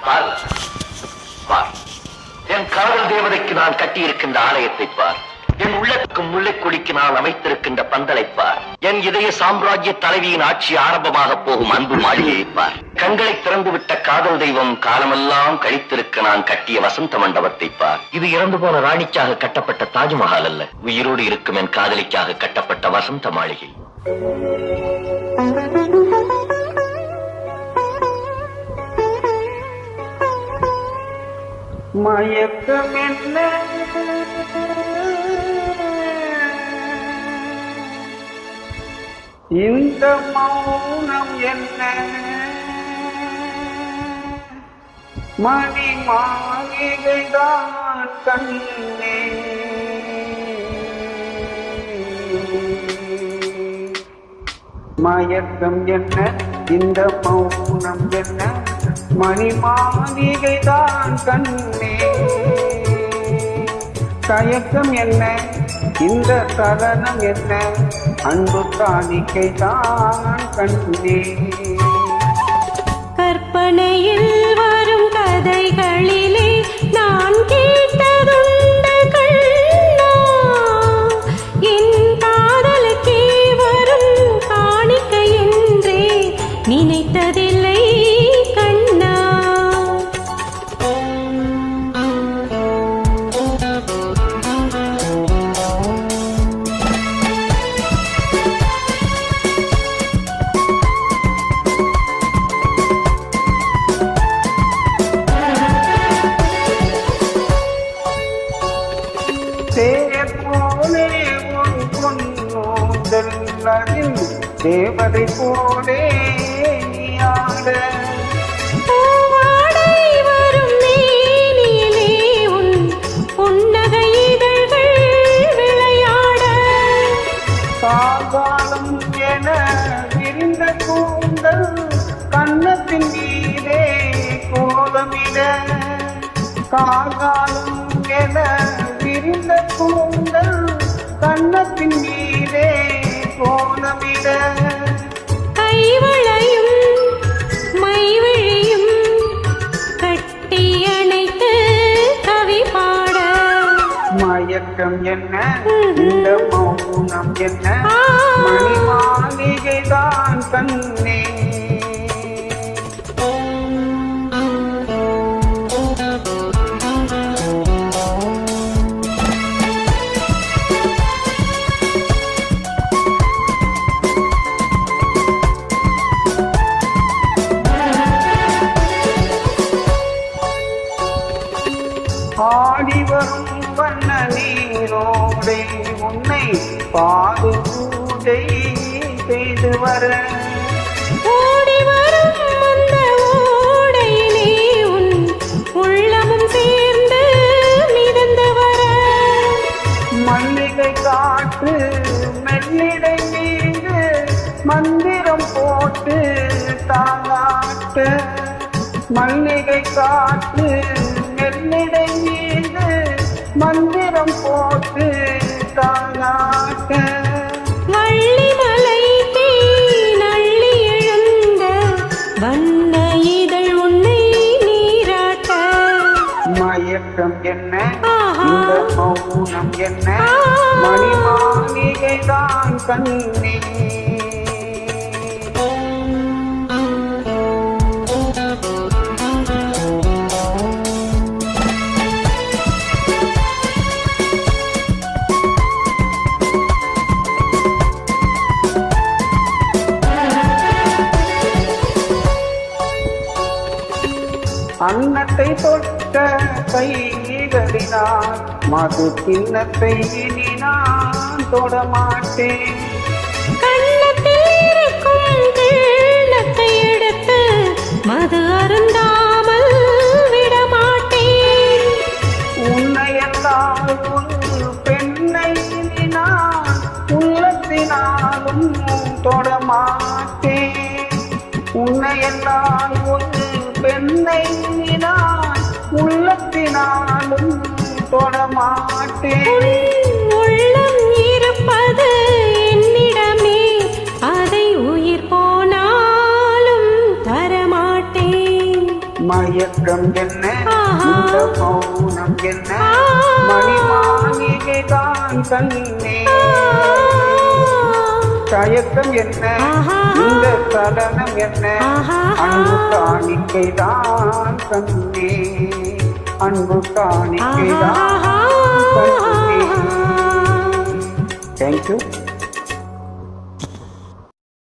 பார் பார், என் காதல் தேவதைக்கு நான் கட்டியிருக்கின்ற ஆலயத்தை பார், என் உள்ளத்துக்கும் முல்லைக்கொடிக்கு நான் அமைத்திருக்கின்ற பந்தலை பார், என் இதய சாம்ராஜ்ய தலைவியின் ஆட்சி ஆரம்பமாக போகும் அன்பு மாளிகையை பார், கண்களை திறந்துவிட்ட காதல் தெய்வம் காலமெல்லாம் கழித்திருக்க நான் கட்டிய வசந்த மண்டபத்தை பார். இது இறந்து போன ராணிக்காக கட்டப்பட்ட தாஜ்மஹால் அல்ல, உயிரோடு இருக்கும் என் காதலிக்காக கட்டப்பட்ட வசந்த மாளிகை. மயக்கம் என்ன இந்த மௌனம் என்ன மணி மாளிகைதான் கண்ணே மயக்கம் என்ன இந்த மௌனம் என்ன மணி மாளிகைதான் கண்ணே தயக்கம் என்ன இந்த சலனம் என்ன அன்பு காணிக்கை தான் கண்ணே கற்பனையில் வரும் கதைகளிலே நான் கேட்டதுண்டு கண்ணா என் காதலுக்கே வரும் காணிக்கை என்றே நினைத்ததில்லை கண்ணா. போலே ஒரு பொன்னோதல் தேவதை போலே நீயாட வரும் மேனியிலே உன் புன்னகை இதழ்கள் விளையாட காகாலம் என விரிந்த கூந்தல் கண்ணத்தின் மீதே கோலமிட காகாலம் என விரிந்த கூந்தல் கண்ணத்தின் மீதே கோலமிட கைவளையும் மைவிழியும் கட்டி அணைத்து கவி பாட மயக்கம் என்ன இந்த மௌனம் என்ன மணி மாளிகைதான் கண்ணே ஆடி வரும் வண்ண நீரோடை உன்னை பாது பூஜை செய்து வர ஓடி வரும் அந்த ஓடையிலே உன் உள்ளமும் சேர்ந்து மிதந்து வர மல்லிகை காற்று மெல்லிடை மீது மந்திரம் போட்டு தாளாட்ட மல்லிகை காற்று மெல்லிடை மீது மந்திரம் போட்டு தாளாட்ட வள்ளிமலை நள்ளி எழுந்த வண்ண இதழ் உன்னை நீராட்ட மயக்கம் என்ன இந்த மௌனம் என்ன மணி மாளிகைதான் கண்ணே அன்னத்தை தொட்ட கைகளினால் மது கிண்ணத்தை இனி நான் தொடமாட்டேன் கண்ணத்தில் இருக்கும் கிண்ணத்தை எடுத்து மது அருந்தாமல் விடமாட்டேன் உன்னையெல்லாம் ஒரு பெண்ணை இனி நான் உள்ளத்தினாலும் தொடமாட்டேன் உன்னையெல்லாம் ஒரு பெண்ணை நான் உள்ளத்தினாலும் தொடமாட்டேன் உள்ளம் இருப்பது என்னிடமே அதை உயிர் போனாலும் தரமாட்டேன் மயக்கம் என்ன ஆஹா. இந்த மௌனம் என்ன மணிமாளிகைதான் கண்ணே தயக்கம் என்ன ஆஹா. இந்த சலனம் என்ன ஆஹா. அன்பு காணிக்கைதான் கண்ணே அன்பு காணிக்கைதான் கண்ணே. Thank you.